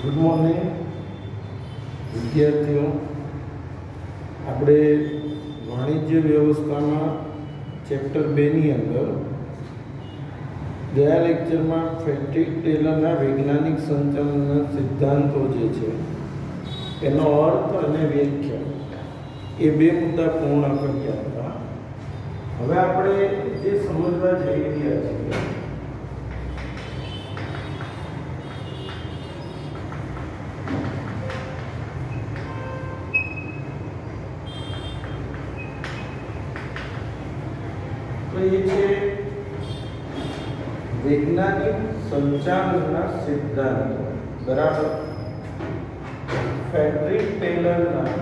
Good morning વિદ્યાર્થીઓ, આપણે વાણિજ્ય વ્યવસ્થામાં ચેપ્ટર 2 ની અંદર ગયા લેક્ચરમાં ફ્રેડરિક ટેલરના વૈજ્ઞાનિક સંચાલનના સિદ્ધાંતો જે છે એનો અર્થ અને વ્યાખ્યા એ બે મુદ્દા પૂર્ણ કર્યા હતા. હવે આપણે જે સમજવા જઈ રહ્યા છીએ ये છે વૈજ્ઞાનિક સંચાલનના સિદ્ધાંતો. બરાબર. ફ્રેડરિક ટેલરના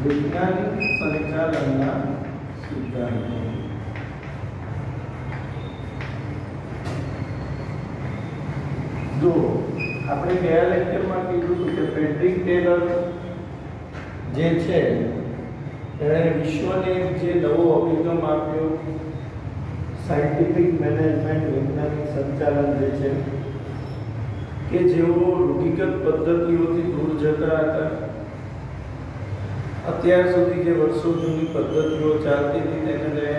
વૈજ્ઞાનિક સંચાલનના સિદ્ધાંતો. જો આપણે ગયા લેક્ચરમાં કીધું હતું કે ફ્રેડરિક ટેલર જે છે એણે વિશ્વને જે નવો અભિગમ આપ્યો, સાયન્ટિફિક મેનેજમેન્ટ, વૈજ્ઞાનિક સંચાલન જે છે કે જેઓ રૂઢિગત પદ્ધતિઓથી દૂર જતા હતા. અત્યાર સુધી જે વર્ષો જૂની પદ્ધતિઓ ચાલતી હતી તેને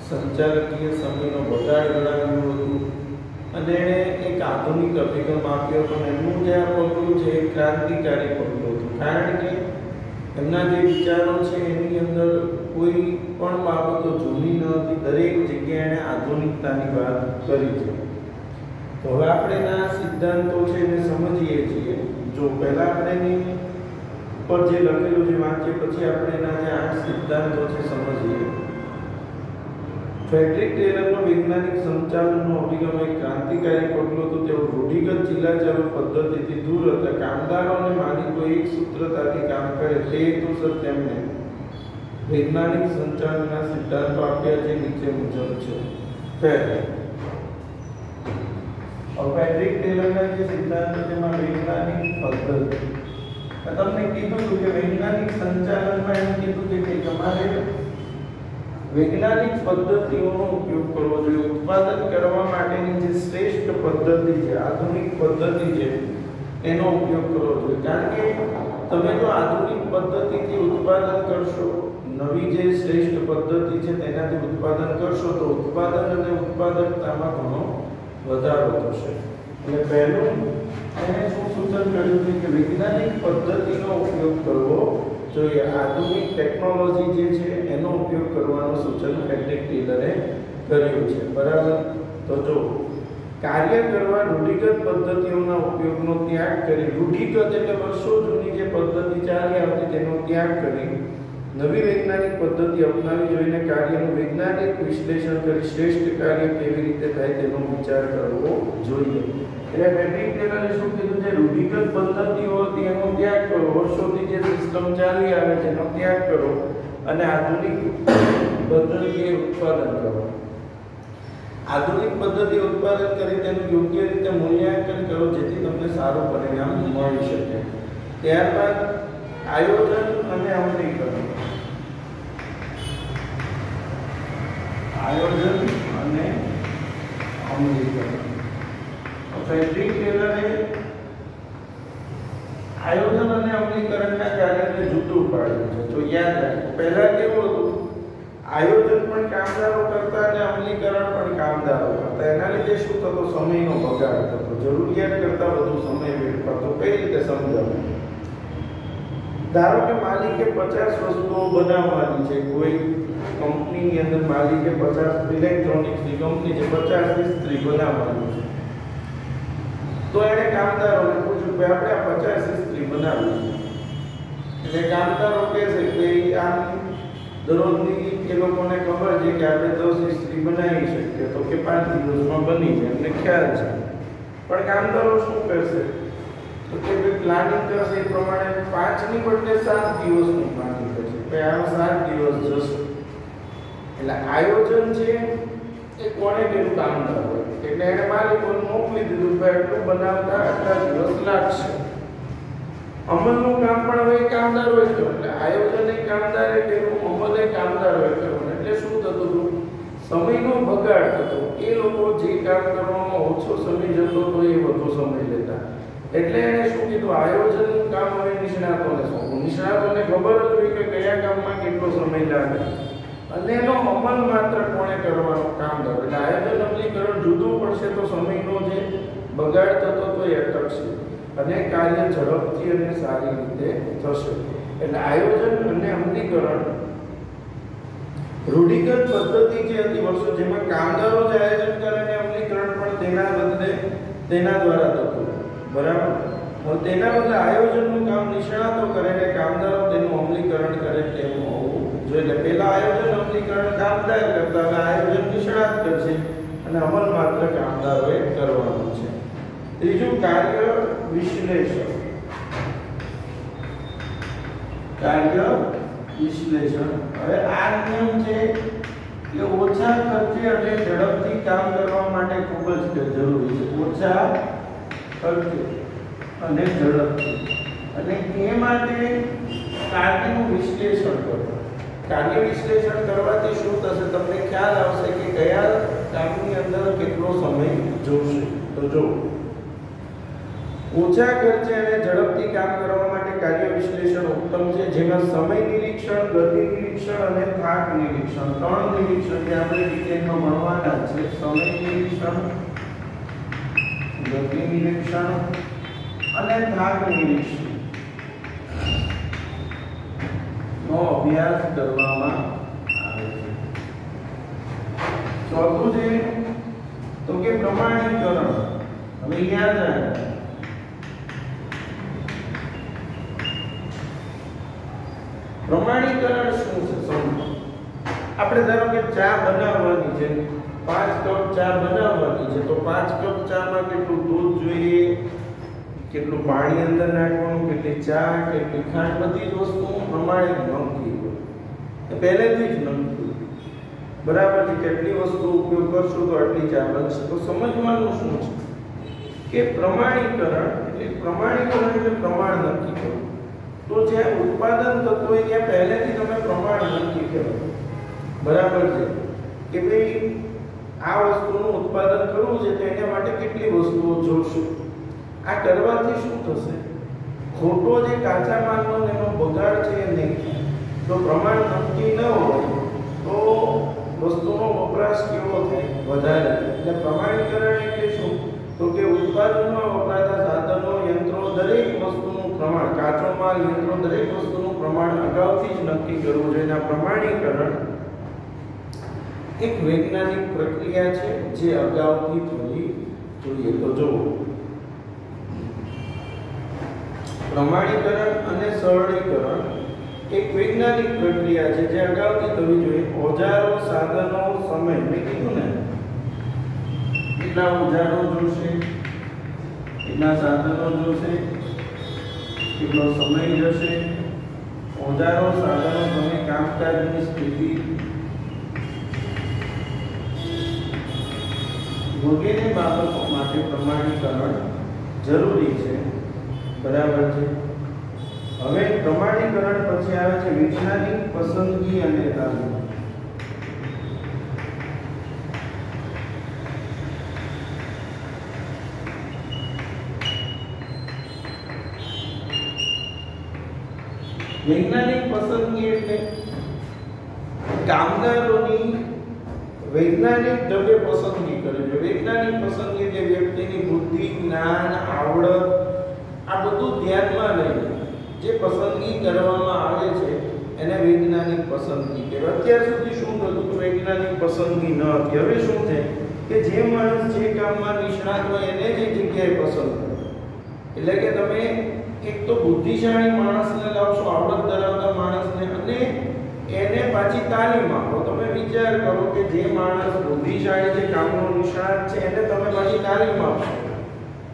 સંચાલકીય સમયનો બગાડ ગણાવ્યું હતું અને એણે એક આધુનિક અભિગમ આપ્યો. પણ એમનું જે આ પગલું છે એ ક્રાંતિકારી પગલું હતું, કારણ કે એમના જે વિચારો છે એની અંદર કોઈ પણ બાબતો જૂની ન હતી. દરેક જગ્યાએ એણે આધુનિકતાની વાત કરી છે. તો હવે આપણે એના સિદ્ધાંતો છે એને સમજીએ છીએ. જો પહેલા આપણે એની પર જે લખેલું છે વાંચીએ, પછી આપણે એના જે 8 સિદ્ધાંતો છે સમજીએ. ફ્રેડરિક ટેલરનો વૈજ્ઞાનિક સંચાલનનો અભિગમ એક ક્રાંતિકારી પગલું હતું. તેઓ રૂઢિગત ચીલાચાલુ પદ્ધતિથી દૂર હતા. કામદારો અને માલિકો એક સૂત્રતાથી કામ કરે તે હેતુસર તેમણે વૈજ્ઞાનિક સંચાલનના સિદ્ધાંતો આપ્યા જે નીચે મુજબ છે. ફ્રેડરિક ટેલરના જે સિદ્ધાંતો તેમાં વૈજ્ઞાનિક પદ્ધતિ. તમને કીધું હતું કે વૈજ્ઞાનિક સંચાલનમાં એમ કીધું છે કે તમારે વૈજ્ઞાનિક પદ્ધતિઓનો ઉપયોગ કરવો જોઈએ. ઉત્પાદન કરવા માટેની જે શ્રેષ્ઠ પદ્ધતિ છે, આધુનિક પદ્ધતિ છે, એનો ઉપયોગ કરવો જોઈએ. કારણ કે તમે જો આધુનિક પદ્ધતિથી ઉત્પાદન કરશો, નવી જે શ્રેષ્ઠ પદ્ધતિ છે તેનાથી ઉત્પાદન કરશો તો ઉત્પાદન અને ઉત્પાદકતામાં ઘણો વધારો થશે. એટલે પહેલું એને શું સૂચન કર્યું છે કે વૈજ્ઞાનિક પદ્ધતિનો ઉપયોગ કરવો જોઈએ. આધુનિક ટેકનોલોજી જે છે એનો ઉપયોગ કરવાનું સૂચન ફ્રેડરિક ટેલરે કર્યું છે. બરાબર. તો જો કાર્ય કરવા રૂઢિગત પદ્ધતિઓના ઉપયોગનો ત્યાગ કરી, રૂઢિગત એટલે વર્ષો જૂની જે પદ્ધતિ ચાલી આવતી તેનો ત્યાગ કરી નવી વૈજ્ઞાનિક પદ્ધતિ અપનાવી જોઈને કાર્યનું વૈજ્ઞાનિક વિશ્લેષણ કરી શ્રેષ્ઠ કાર્ય કેવી રીતે થાય તેનો વિચાર કરવો જોઈએ. એટલે ફ્રેડરિક ટેલરે શું કીધું છે? રૂઢિગત પદ્ધતિઓ હતી એનો ત્યાગ કરો, વર્ષોથી જે સિસ્ટમ ચાલી આવે છે એનો ત્યાગ કરો અને આધુનિક પદ્ધતિએ ઉત્પાદન કરો. આધુનિક પદ્ધતિ ઉત્પાદન કરી તેનું યોગ્ય રીતે મૂલ્યાંકન કરો જેથી તમને સારું પરિણામ મળી શકે. ત્યારબાદ આયોજન અને અમલીકરણ. આયોજન અને અમલીકરણ. ફ્રેડરિક ટેલરે આયોજન અને અમલીકરણના કાર્યને જુદું પાડ્યું છે. તો યાદ રાખો, પહેલા કેવું હતું? આયોજન પણ કામદારો કરતા અને અમલીકરણ પણ કામદારો કરતા. એના લીધે શું થતો? સમયનો બગાડ થતો, જરૂરિયાત કરતા વધુ સમય વેડફાતો. કઈ રીતે સમજાવું? ધારો કે માલિકે 50 વસ્તુઓ બનાવવાની છે. કોઈ કંપનીની અંદર માલિકે 50 ઇલેક્ટ્રોનિક્સની કંપની છે, 50 ઇસ્ત્રી બનાવવાની છે. તો એણે કામદારોને પૂછ્યું કે આપણે આ 50 ઇસ્ત્રી બનાવવી. એટલે કામદારો કહે છે કે આમ દરરોજની એ લોકોને ખબર છે કે આપણે 10 ઇસ્ત્રી બનાવી શકીએ, તો કે 5 દિવસમાં બની જાય, એમને ખ્યાલ છે. પણ કામદારો શું કરશે? તો કે પ્લાનિંગ કરશે એ પ્રમાણે 5 ની બદલે 7 દિવસનું પ્લાનિંગ કરશે. તો આમાં 7 દિવસ જશે. એટલે આયોજન છે એ કોણે કર્યું? કામદારો. એટલે એને માલિકોને મોકલી દીધું કે એટલું બનાવતા આટલા દિવસ લાગશે. અમલનું કામ પણ હવે કામદારો જ કરે. એટલે આયોજન એ કામદારે કર્યું, અમલ એ કામદારોએ કર્યું. એટલે શું થતું હતું? સમયનો બગાડ થતો, એ લોકો જે કામ કરવામાં ઓછો સમય જતો હતો એ વધુ સમય લેતા. એટલે એણે શું કીધું, આયોજનનું કામ હવે નિષ્ણાતોને સોંપો. નિષ્ણાતોને ખબર જ હોય કે કયા કામમાં કેટલો સમય લાગે અને એનો અમલ માત્ર કોણે કરવાનો, કામદાર. એટલે આયોજન અમલીકરણ જુદું પડશે તો સમયનો જે બગાડ થતો તો એ અટકશે અને કાર્ય ઝડપથી અને સારી રીતે થશે. એટલે આયોજન અને અમલીકરણ રૂઢિગત પદ્ધતિ જે હતી વર્ષો, જેમાં કામદારો જ આયોજન કરે અને અમલીકરણ પણ તેના બદલે તેના દ્વારા થતું. બરાબર. હવે તેના બદલે આયોજનનું કામ નિષ્ણાતો કરે અને કામદારો તેનું અમલીકરણ કરે તેવું હોવું જોઈએ. એટલે પહેલા આયોજન અમલીકરણ કામદાર કરતા, હવે આયોજન નિષ્ણાત કરશે અને અમલ માત્ર કામદારોએ કરવાનો છે. ત્રીજું, કાર્ય વિશ્લેષણ. કાર્ય વિશ્લેષણ. હવે આ નિયમ છે કે ઓછા ખર્ચે અને ઝડપથી કામ કરવા માટે ખૂબ જ જરૂરી છે. ઓછા ખર્ચે અને ઝડપથી, અને એ માટે કાર્યનું વિશ્લેષણ કરો. કાર્ય વિશ્લેષણ કરવાથી શું થશે, તમને ખ્યાલ આવશે કે કયા કામની અંદર કેટલો સમય જોશે. તો જો ઓછા ખર્ચે અને ઝડપથી કામ કરવા માટે કાર્ય વિશ્લેષણ ઉત્તમ છે, જેમાં સમય નિરીક્ષણ, ગતિ નિરીક્ષણ અને થાક નિરીક્ષણ, ત્રણ નિરીક્ષણ જે આપણે ડિટેલમાં ભણવાના છે. સમય નિરીક્ષણ, ગતિ નિરીક્ષણ અને થાક નિરીક્ષણ નો અભ્યાસ કરવામાં આવે છે. ચોથું છે તો કે પ્રમાણીકરણ. હવે યાદ રાખો, પ્રમાણીકરણ શું છે સમજો. આપણે ધારો કે ચા બનાવવાની છે, 5 કપ ચા બનાવવાની છે, તો 5 કપ ચામાં કેટલું દૂધ જોઈએ, કેટલું પાણી અંદર નાખવાનું, કેટલી ચા, કેટલી ખાંડ, બધી જ વસ્તુનું પ્રમાણિત નક્કી હોય. એ પહેલેથી જ નક્કી હોય. બરાબર છે. કેટલી વસ્તુ ઉપયોગ કરશો તો આટલી ચા બનશે. તો સમજવાનું શું છે કે પ્રમાણીકરણ એટલે પ્રમાણ નક્કી કરવું. તો જ્યાં ઉત્પાદન થતું હોય ત્યાં પહેલેથી તમે પ્રમાણ નક્કી કરો. બરાબર છે કે ભાઈ આ વસ્તુનું ઉત્પાદન કરવું છે તો એના માટે કેટલી વસ્તુઓ જોશે. આ કરવાથી શું થશે, ખોટો જે કાચા માલનો એનો બગાડ છે એ નહીં થાય. જો પ્રમાણ નક્કી ન હોય તો વસ્તુનો વપરાશ કેવો થાય, વધારે. એટલે પ્રમાણીકરણ એટલે શું, તો કે ઉત્પાદનમાં વપરાતા સાધનો, યંત્રો, દરેક વસ્તુનું પ્રમાણ, કાચો માલ, યંત્રો, દરેક વસ્તુનું પ્રમાણ અગાઉથી જ નક્કી કરવું જોઈએ. આ પ્રમાણીકરણ એક વૈજ્ઞાનિક પ્રક્રિયા છે જે અગાઉથી થવી જોઈએ. તો જો પ્રમાણીકરણ અને સરળીકરણ એક વૈજ્ઞાનિક પ્રક્રિયા છે જે અગાઉથી થવી જોઈએ. ઓજારો, સાધનો, સમય. મેં કીધું ને કેટલા ઓજારો જોશે, કેટલા સાધનો જોશે, કેટલો સમય જશે. ઓજારો, સાધનો, સમય, કામકાજની સ્થિતિ વગેરે બાબતો માટે પ્રમાણીકરણ જરૂરી છે. બરાબર છે. હવે પ્રમાણીકરણ પછી આવે છે વૈજ્ઞાનિક પસંદગી અને તાલીમ. વૈજ્ઞાનિક પસંદગી એટલે કામદારોની વૈજ્ઞાનિક ઢબે પસંદગી કરવી જોઈએ. વૈજ્ઞાનિક પસંદગી એટલે વ્યક્તિની બુદ્ધિ, જ્ઞાન, આવડત આ બધું ધ્યાનમાં લઈને જે પસંદગી કરવામાં આવે છે એને વૈજ્ઞાનિક પસંદગી કહેવાય. અત્યાર સુધી શું થતું કે વૈજ્ઞાનિક પસંદગી ન હતી. હવે શું છે કે જે માણસ જે કામમાં નિષ્ણાત હોય એને જ જગ્યાએ પસંદ કરે. એટલે કે તમે એક તો બુદ્ધિશાળી માણસને લાવશો, આવડત ધરાવતા માણસને, અને એને પાછી તાલીમ આપો. તમે વિચાર કરો કે જે માણસ બુદ્ધિશાળી છે, કામનો નિષ્ણાત છે, એને તમે પાછી તાલીમ આપશો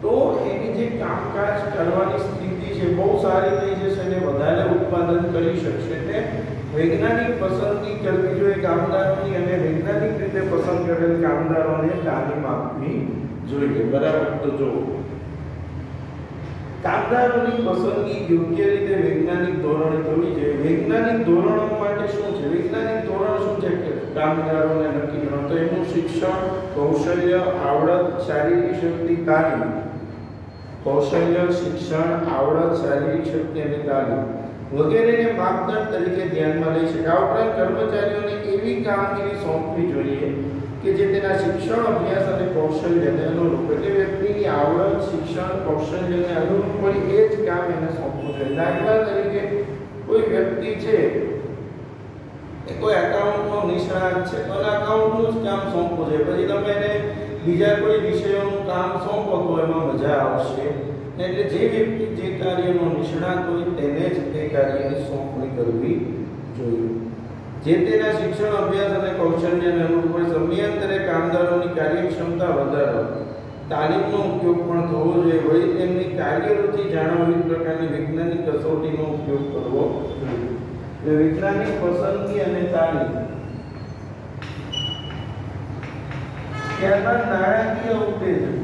તો એની જે કામકાજ કરવાની સ્થિતિ છે બહુ સારી થઈ જશે અને વધારે ઉત્પાદન કરી શકશે. એટલે વૈજ્ઞાનિક પસંદગી કરવી જોઈએ કામદારોની, અને વૈજ્ઞાનિક રીતે પસંદ કરેલ કામદારોને તાલીમ આપવી જોઈએ. બરાબર. તો જો કામદારોની પસંદગી યોગ્ય રીતે વૈજ્ઞાનિક ધોરણે થવી જોઈએ. વૈજ્ઞાનિક ધોરણો માટે શું છે? વૈજ્ઞાનિક ધોરણ શું છે કે કામદારોને નક્કી કરવા શિક્ષણ, કૌશલ્ય, આવડત, શારીરિક શક્તિ, તાલીમ. કૌશલ્ય, શિક્ષણ, આવડત, શારીરિક શક્તિ અને તાલીમ વગેરેને માપદંડ તરીકે ધ્યાનમાં લઈ શકાય. આ ઉપરાંત કર્મચારીઓને એવી કામગીરી સોંપવી જોઈએ કે જે તેના શિક્ષણ, અભ્યાસ અને કૌશલ્યને અનુરૂપ, એટલે વ્યક્તિની આવડત, શિક્ષણ, કૌશલ્યને અનુરૂપ હોય એ જ કામ એને સોંપવું જોઈએ. દાખલા તરીકે કોઈ વ્યક્તિ છે એ કોઈ એકાઉન્ટનો નિષ્ણાત છે, તો એકાઉન્ટનું જ કામ સોંપવું જોઈએ. પછી તમે એને બીજા કોઈ વિષયોનું કામ સોંપો તો એમાં મજા આવશે. એટલે જે વ્યક્તિ જે કાર્યનો નિષ્ણાત હોય તેને જ તે કાર્યની સોંપણી કરવી જોઈએ. જે તેના શિક્ષણ, અભ્યાસ અને કૌશલ્યને અનુરૂપ હોય. સમયાંતરે કામદારોની કાર્યક્ષમતા વધારવા તાલીમનો ઉપયોગ પણ થવો જોઈએ. વળી તેમની કાર્યરુચિ જાણવા વિવિધ પ્રકારની વૈજ્ઞાનિક કસોટીનો ઉપયોગ કરવો જોઈએ. એટલે વૈજ્ઞાનિક પસંદગી અને તાલીમ. ત્યારબાદ નાણાકીય ઉત્તેજન,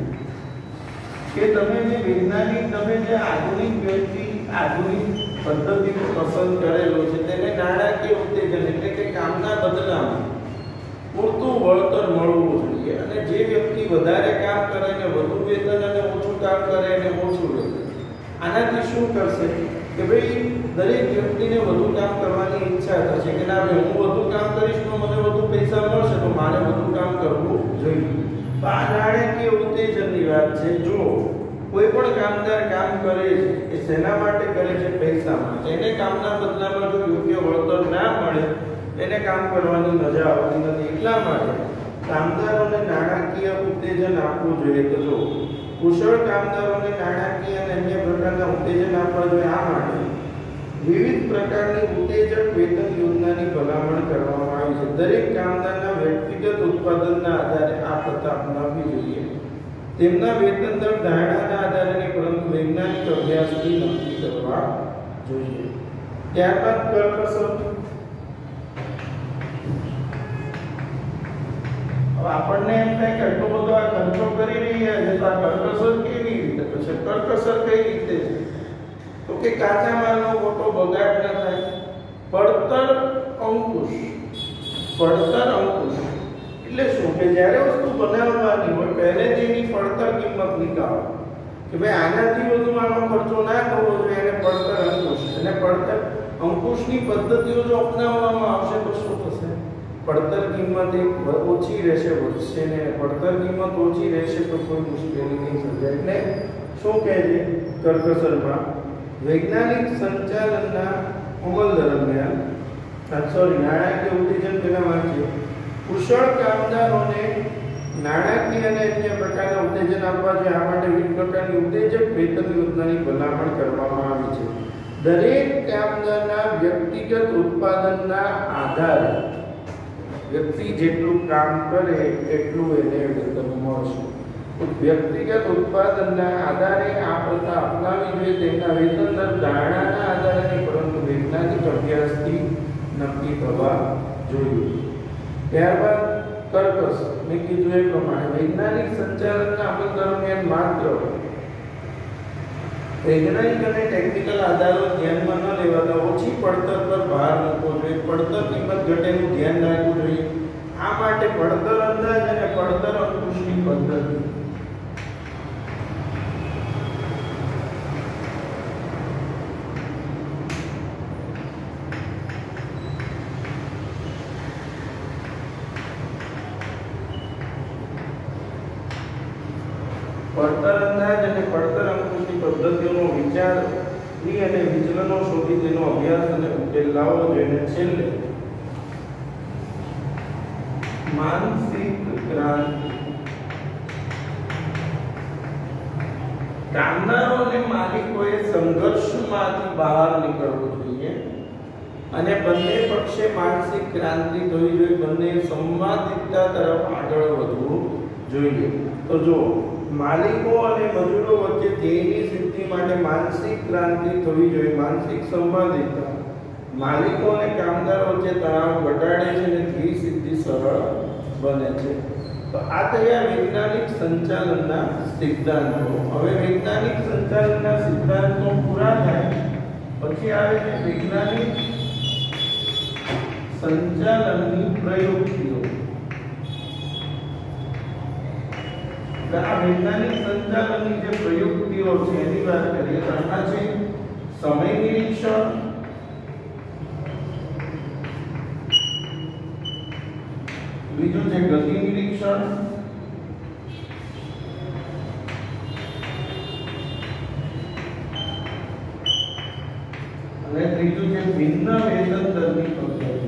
કે તમે જે વૈજ્ઞાનિક, તમે જે આધુનિક વ્યક્તિ, આધુનિક પદ્ધતિ પસંદ કરેલો છે તેને નાણાકીય ઉત્તેજન એટલે કે કામના બદલામાં પૂરતું વળતર મળવું જોઈએ. અને જે વ્યક્તિ વધારે કામ કરે ને વધુ વેતન અને ઓછું કામ કરે ને ઓછું વેતન, આનાથી શું કરશે કે ભાઈ દરેક વ્યક્તિને વધુ કામ કરવાની ઈચ્છા થશે કે ના ભાઈ હું વધુ કામ કરીશ તો મને વધુ પૈસા મળશે તો મારે વધુ કામ કરવું જોઈએ. તો આ નાણાકીય ઉત્તેજનની વાત છે. જો કોઈ પણ કામદાર કામ કરે છે એ શેના માટે કરે છે? પૈસા માટે. એને કામના બદલામાં જો યોગ્ય વળતર ના મળે એને કામ કરવાની મજા આવતી નથી. એટલા માટે કામદારોને નાણાકીય ઉત્તેજન આપવું જોઈએ. તો જો કુશળ કામદારોને નાણાકીય અને અન્ય પ્રકારના ઉત્તેજન આપવા જોઈએ. આ માટે વિવિધ પ્રકારની ઉત્તેજક વેતન યોજનાની ભલામણ કરવામાં આવી છે. દરેક કામદારના વ્યક્તિગત ઉત્પાદનના આધારે આ પ્રથા અપનાવવી જોઈએ. તેમના વેતન દર ધારણાના આધારે નહીં પરંતુ વૈજ્ઞાનિક અભ્યાસથી નક્કી કરવા જોઈએ. ત્યારબાદ કરકસર. આપણને એમ થાય કે આટલો બધો આ ખર્ચો કરી રહ્યા છે તો આ કરકસર કેવી રીતે થશે? કરકસર કઈ રીતે છે? તો કે કાચા માલનો ખોટો બગાડ ન થાય. પડતર અંકુશ. પડતર અંકુશ એટલે શું કે જ્યારે વસ્તુ બનાવવાની હોય પહેલેથી એની પડતર કિંમત નીકાળો કે ભાઈ આનાથી વધુ આનો ખર્ચો ના કરવો જોઈએ. એને પડતર અંકુશ. અને પડતર અંકુશની પદ્ધતિઓ જો અપનાવવામાં આવશે તો શું થશે? પડતર કિંમત ઓછી રહેશે, વધશે ને. પડતર કિંમત ઓછી રહેશે તો કોઈ મુશ્કેલી નહીં સર્જાય. એટલે શું કહે છે કરકસરમાં? વૈજ્ઞાનિક સંચાલનના અમલ દરમિયાન નાણાકીય ઉત્તેજન પેલા વાંચીએ. કુશળ કામદારોને નાણાકીય અને અન્ય પ્રકારના ઉત્તેજન આપવા જોઈએ. આ માટે વિવિધ પ્રકારની ઉત્તેજક વેતન યોજનાની ભલામણ કરવામાં આવી છે. દરેક કામદારના વ્યક્તિગત ઉત્પાદનના આધારે વ્યક્તિ જેટલું કામ કરે એટલું એને વેતન મળશે. વ્યક્તિગત ઉત્પાદનના આધારે આ પ્રથા અપનાવી જોઈએ. તેમના વેતન દર ધારણાના આધારે નહીં પરંતુ વૈજ્ઞાનિક અભ્યાસથી નક્કી થવા જોઈએ. ત્યારબાદ કર્કશ. મેં કીધું એ પ્રમાણે વૈજ્ઞાનિક સંચાલનના અમલ દરમિયાન માત્ર વૈજ્ઞાનિક અને ટેકનિકલ આધારો ધ્યાનમાં ન લેવાતા ઓછી પડતર પર ભાર મૂકવો જોઈએ. પડતર કિંમત ઘટેનું ધ્યાન રાખવું જોઈએ. આ માટે પડતર અંદાજ અને પડતર અંકુશની પદ્ધતિ. પડતર અંદાજ અને પડતર અંકુશની પદ્ધતિઓનો વિચારી અને વિચલનો શોધી તેનો અભ્યાસ અને ઉકેલ લાવવો જોઈએ. છેલ્લે માનસિક ક્રાંતિ. કામદારો અને માલિકોએ સંઘર્ષમાંથી બહાર નીકળવું જોઈએ અને બંને પક્ષે માનસિક ક્રાંતિ થવી જોઈએ. બંને સંવાદિતા તરફ આગળ વધવું જોઈએ. તો જો માલિકો અને મજૂરો વચ્ચે ધ્યેયની સિદ્ધિ માટે માનસિક ક્રાંતિ થવી જોઈએ. માનસિક સંવાદિતા માલિકો અને કામદારો વચ્ચે તણાવ ઘટાડે છે અને ધ્યેય સિદ્ધિ સરળ બને છે. તો આ થયા વૈજ્ઞાનિક સંચાલનના સિદ્ધાંતો. હવે વૈજ્ઞાનિક સંચાલનના સિદ્ધાંતો પૂરા થાય પછી આવે છે વૈજ્ઞાનિક સંચાલનની પ્રયુક્તિઓ. આ વૈજ્ઞાનિક સંચાલનની જે પ્રયુક્તિઓ છે એની વાત કરીએ તો એમાં છે સમય નિરીક્ષણ, બીજું છે ગતિ નિરીક્ષણ, અને ત્રીજું છે ભિન્ન વેતન દરની પદ્ધતિ.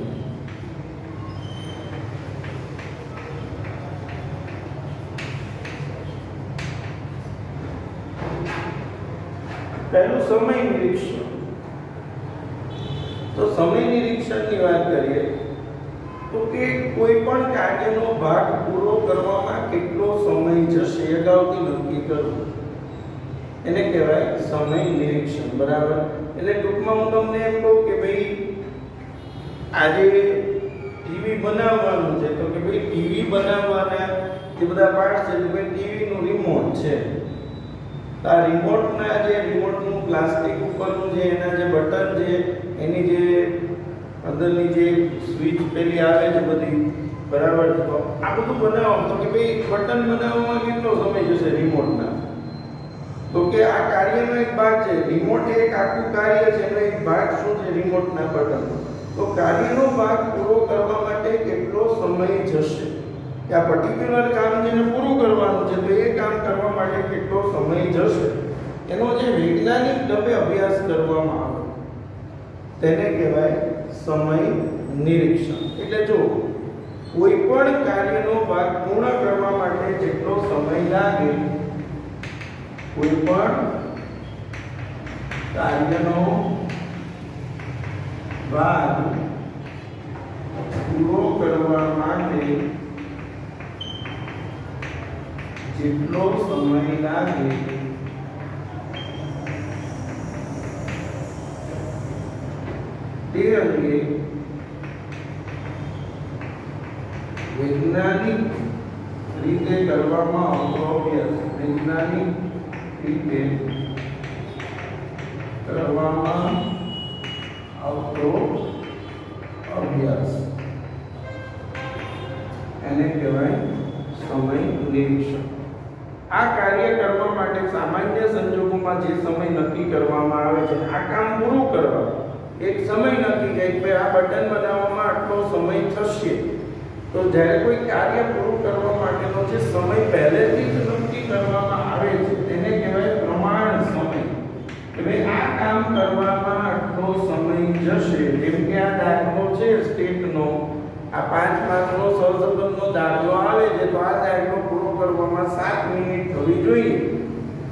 પહેલું સમય નિરીક્ષણ. તો સમય નિરીક્ષણની વાત કરીએ તો કે કોઈ પણ કાર્યનો ભાગ પૂરો કરવામાં કેટલો સમય જશે અગાઉથી નક્કી કરવું એને કહેવાય સમય નિરીક્ષણ. બરાબર. એટલે ટૂંકમાં હું તમને એમ કહું કે ભાઈ આજે ટીવી બનાવવાનું છે તો કે ભાઈ ટીવી બનાવવાના જે બધા પાર્ટ છે તો ભાઈ ટીવી નું રિમોટ છે. આ રિમોટના જે રિમોટનું પ્લાસ્ટિક ઉપરનું જે એના જે બટન છે એની જે અંદરની જે સ્વિચ પેલી આવે છે બધી બરાબર. તો આ બધું બનાવવાનું તો કે ભાઈ બટન બનાવવામાં કેટલો સમય જશે રિમોટના? તો કે આ કાર્યનો એક ભાગ છે. રિમોટ એક આખું કાર્ય છે એનો એક ભાગ શું છે? રિમોટના બટન. તો કાર્યનો ભાગ પૂરો કરવા માટે કેટલો સમય જશે કે આ પર્ટિક્યુલર કામ જેને પૂરું કરવાનું છે તો એ કામ કરવા માટે કેટલો સમય જશે એનો જે વૈજ્ઞાનિક ઢબે અભ્યાસ કરવામાં આવે તેને કહેવાય સમય નિરીક્ષણ. એટલે જો કોઈ પણ કાર્યનો ભાગ પૂર્ણ કરવા માટે જેટલો સમય લાગે, કોઈ પણ કાર્યનો ભાગ પૂરો કરવા માટે જેટલો સમય લાગે તે અંગે વૈજ્ઞાનિક રીતે કરવામાં આવતો અભ્યાસ, વૈજ્ઞાનિક રીતે કરવામાં આવતો અભ્યાસ એને કહેવાય સમય નિરીક્ષણ. આ કાર્ય કરવા માટે સામાન્ય સંજોગોમાં જે સમય નક્કી કરવામાં આવે છે આ કામ પૂરું કરવા એક સમય નક્કી થાય કે આ બટન બનાવવામાં આટલો સમય થશે. તો જ્યારે કોઈ કાર્ય પૂરું કરવા માટેનો જે સમય પહેલેથી જ નક્કી કરવામાં આવે છે તેને કહેવાય પ્રમાણ સમય. કે ભાઈ આ કામ કરવામાં આટલો સમય જશે. જેમ કે આ દાખલો છે સ્ટેટનો, આ 5 માર્કનો સહસંબંધનો દાખલો આવે છે તો આ દાખલો પૂરો કરવામાં 7 મિનિટ થવી જોઈએ.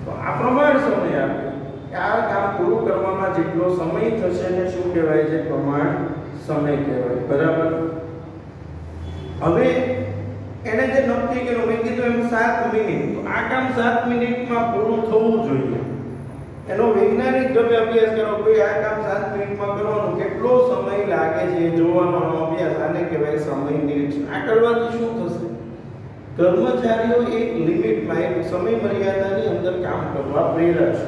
તો આ પ્રમાણ સમય આપે કે આ કામ પૂરું કરવામાં જેટલો સમય થશે ને શું કહેવાય છે? પ્રમાણ સમય કહેવાય. બરાબર. હવે એને જે નક્કી કર્યું મેં કીધું એમ 7 મિનિટ, તો આ કામ 7 મિનિટમાં પૂરું થવું જોઈએ. એનો વૈજ્ઞાનિક ઢબે અભ્યાસ કરો કે આ કામ 7 મિનિટમાં કરવાનું કેટલો સમય લાગે છે એ જોવાનો અભ્યાસ, આને કહેવાય સમય નિરીક્ષણ. આ કરવાથી શું થશે? કર્મચારીઓ એક લિમિટમાં એક સમય મર્યાદાની અંદર કામ કરવા પ્રેરાશે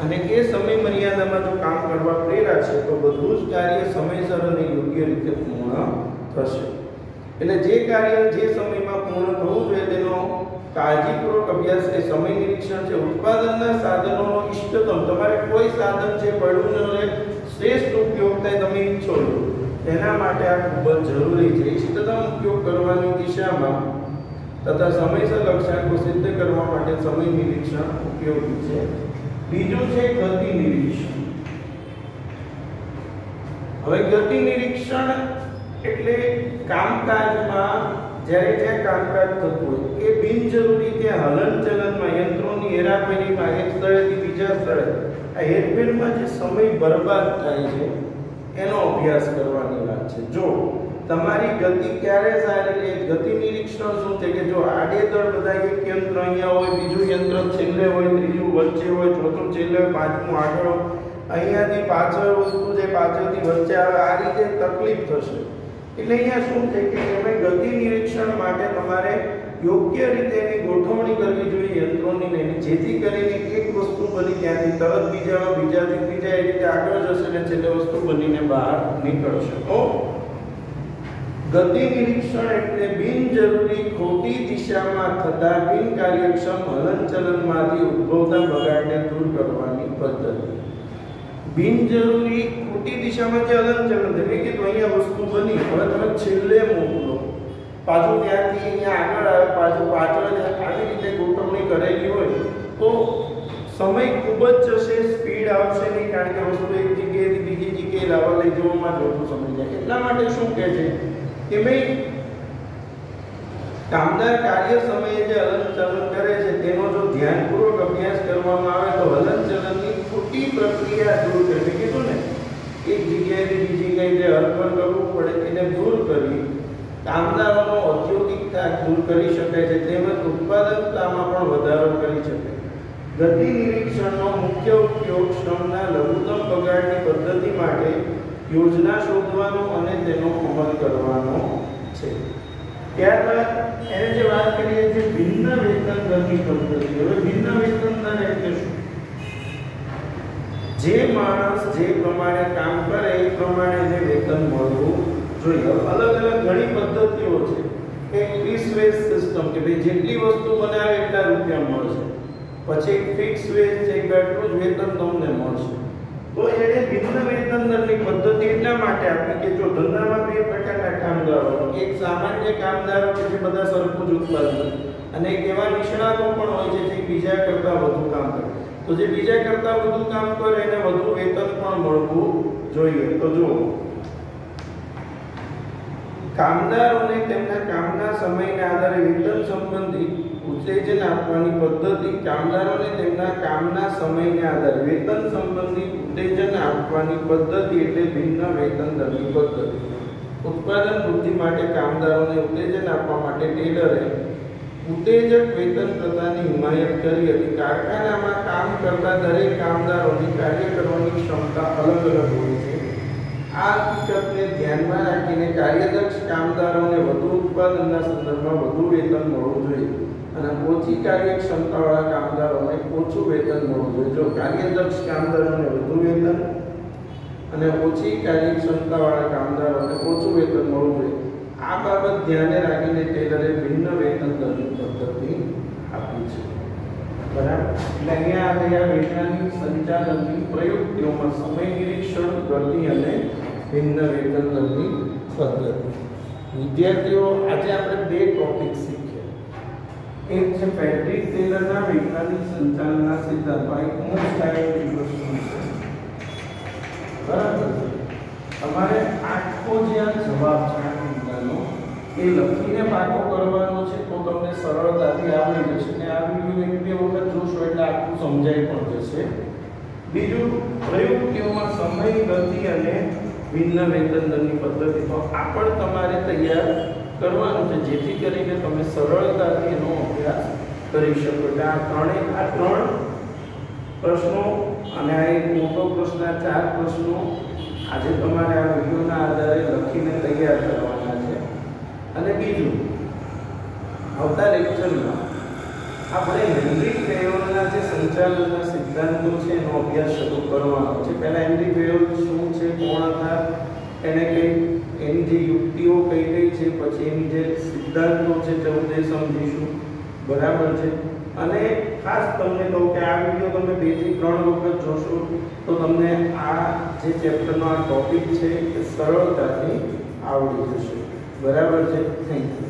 અને એ સમય મર્યાદામાં જો કામ કરવા પ્રેરાશે તો બધું જ કાર્ય સમયસર અને યોગ્ય રીતે પૂર્ણ થશે. એટલે જે કાર્ય જે સમયમાં પૂર્ણ થવું જોઈએ તેનો કાળજીપૂર્વક અભ્યાસ એ સમય નિરીક્ષણ છે. ઉત્પાદનના સાધનોનો ઇષ્ટતમ, તમારે કોઈ સાધન છે પડવું ન રહે, શ્રેષ્ઠ ઉપયોગ થાય તમે ઈચ્છો છો તેના માટે આ ખૂબ જ જરૂરી છે. ઇષ્ટતમ ઉપયોગ કરવાની દિશામાં તથા સમયસર લક્ષ્યાંકો સિદ્ધ કરવા માટે સમય નિરીક્ષણ ઉપયોગી છે. બીજું છે ગતિ નિરીક્ષણ. હવે ગતિ નિરીક્ષણ એટલે કામકાજમાં જ્યારે જે કામકાજ થતું હોય એ બિનજરૂરી કે હલનચલનમાં યંત્રોની હેરાફેરીમાં એક સ્થળેથી બીજા સ્થળે આ હેરફેરમાં જે સમય બરબાદ થાય છે એનો અભ્યાસ કરવાની વાત છે. જો તમારી ગતિ ક્યારે સારી રહે? ગતિ નિરીક્ષણ શું છે કે જો આડેધડ બધા એક યંત્ર અહીંયા હોય, બીજું યંત્ર છેલ્લે હોય, ત્રીજું વચ્ચે હોય, ચોથું છેલ્લે હોય, પાંચમું આગળ હોય, અહીંયાથી પાછળ વસ્તુ છે પાછળથી વચ્ચે આવે, આ રીતે તકલીફ થશે. એટલે અહીંયા શું છે કે તમે ગતિ નિરીક્ષણ માટે તમારે યોગ્ય રીતે એની ગોઠવણી કરવી જોઈએ યંત્રોની લઈને, જેથી કરીને એક વસ્તુ બની ત્યાંથી તરત બીજાથી ત્રીજા એ રીતે આગળ જશે અને છેલ્લે વસ્તુ બનીને બહાર નીકળશે. તો ગતિ નિરીક્ષણ એટલે બિનજરૂરી ખોટી દિશામાં થતા બિનકાર્યક્ષમ હલનચલનમાંથી ઉદ્ભવતા બગાડને દૂર કરવાની પદ્ધતિ. બિનજરૂરી ખોટી દિશામાં જે હલનચલન છે, મેં કીધું અહીંયા વસ્તુ બની, હવે તમે છેલ્લે મોકલો, પાછું ત્યાંથી અહીંયા આગળ આવે, પાછું પાછળ આવી રીતે ગોઠવણી કરેલી હોય તો સમય ખૂબ જ જશે, સ્પીડ આવશે નહીં, કારણ કે વસ્તુ એક જગ્યાએથી બીજી જગ્યાએ લાવવા લઈ જવામાં જોતું સમય જાય. એટલા માટે શું કહે છે કે ભાઈ કામદાર કાર્ય સમયે જે હલનચલન કરે છે તેનો જો ધ્યાનપૂર્વક અભ્યાસ કરવામાં આવે તો હલનચલનની ખોટી પ્રક્રિયા દૂર કરી, કીધું ને એક જગ્યાએથી બીજી જગ્યાએ જે હરફર કરવું પડે એને દૂર કરી કામદારોનો ઔદ્યોગિકતા દૂર કરી શકે છે, તેમજ ઉત્પાદકતામાં પણ વધારો કરી શકે. ગતિ નિરીક્ષણનો મુખ્ય ઉપયોગ શ્રમના લઘુત્તમ પગારની પદ્ધતિ માટે યોજના શોધવાનો અને તેનો અમલ કરવાનો છે. ત્યારબાદ એને જે વાત કરીએ છે ભિન્ન વેતન દરની પદ્ધતિ. હવે ભિન્ન વેતન દર એટલે શું? જે માણસ જે પ્રમાણે કામ કરે એ પ્રમાણે જે વેતન મળવું જોઈએ. અલગ અલગ ઘણી પદ્ધતિઓ છે. એક ફિક્સ વેજ સિસ્ટમ કે ભાઈ જેટલી વસ્તુ બનાવે એટલા રૂપિયા મળશે. પછી એક ફિક્સ વેજ છે કે એટલું જ વેતન તમને મળશે. તો એને ભિન્ન વેતન દરની પદ્ધતિ એટલા માટે આપી કે જો ધંધામાં બે પ્રકારના કામદારો, એક સામાન્ય કામદારો કે જે બધા સરખું જ ઉત્પાદન, અને એક એવા નિષ્ણાતો પણ હોય છે જે બીજા કરતા વધુ કામ કરે. તો જે બીજા કરતા વધુ કામ કરે એને વધુ વેતન પણ મળવું જોઈએ. તો જો કામદારોને તેમના કામના સમયના આધારે વેતન સંબંધિત ઉત્તેજન આપવાની પદ્ધતિ. કામદારોને તેમના કામના સમયને આધારે વેતન સંબંધિત ઉત્તેજન આપવાની પદ્ધતિ એટલે ભિન્ન વેતન દરની પદ્ધતિ. ઉત્પાદન વૃદ્ધિ માટે કામદારોને ઉત્તેજન આપવા માટે ટેલરે ઉત્તેજક વેતન પ્રદાનની હિમાયત કરી હતી. કારખાનામાં કામ કરતા દરેક કામદારોની કાર્ય કરવાની ક્ષમતા અલગ અલગ હોય છે. આ હકીકતને ધ્યાનમાં રાખીને કાર્યદક્ષ કામદારોને વધુ ઉત્પાદનના સંદર્ભમાં વધુ વેતન મળવું જોઈએ અને ઓછી કાર્યક્ષમતાવાળા કામદારોને ઓછું વેતન મળવું જોઈએ. જો કાર્યદક્ષ કામદારોને વધુ વેતન અને ઓછી કાર્યક્ષમતાવાળા કામદારોને ઓછું વેતન મળવું જોઈએ. આ બાબત ધ્યાને રાખીને ટેલરે ભિન્ન વેતન દરની પદ્ધતિ આપી છે. બરાબર. એટલે અહીંયા આ વૈજ્ઞાનિક સંચાલનની પ્રયુક્તિઓમાં સમય નિરીક્ષણ, ગતિ અને ભિન્ન વેતન દરની પદ્ધતિ. વિદ્યાર્થીઓ, આજે આપણે બે ટોપિક શીખ્યા. એક છે ફ્રેડરિક ટેલરના વૈજ્ઞાનિક સંચાલનના સિદ્ધાંતમાં એક મોસ્ટ આઈએમપી પ્રશ્ન છે. બરાબર. તમારે આખો જે આ જવાબ છે એ લખીને પાકો કરવાનો છે તો તમને સરળતાથી આવડી જશે અને આ વિડિયો એક બે વખત જોશો એટલે આખું સમજાઈ પણ જશે. બીજું, પ્રયુક્તિઓમાં સમય, ગતિ અને ભિન્ન વેતન દરની પદ્ધતિ તો આ પણ તમારે તૈયાર કરવાનું છે જેથી કરીને તમે સરળતાથી એનો અભ્યાસ કરી શકો. એટલે આ ત્રણ પ્રશ્નો અને આ એક મોટો પ્રશ્ન, આ 4 પ્રશ્નો આજે તમારે આ વિડિયોના આધારે લખીને તૈયાર કરવાના છે. અને બીજું, આવતા લેક્ચરમાં આપણે હેનરી પેયોલના જે સંચાલનના સિદ્ધાંતો છે એનો અભ્યાસ શરૂ કરવાનો છે. પહેલા હેનરી પેયોલ શું છે, કોણ હતા, એને એની જે યુક્તિઓ કઈ છે, પછી એની જે સિદ્ધાંતો છે તે સમજીશું. બરાબર છે. અને ખાસ તમને કહું કે આ વિડિયો તમે 2 થી 3 વખત જોશો તો તમને આ જે ચેપ્ટરનો આ ટોપિક છે એ સરળતાથી આવડી જશે. બરાબર છે. Thank you.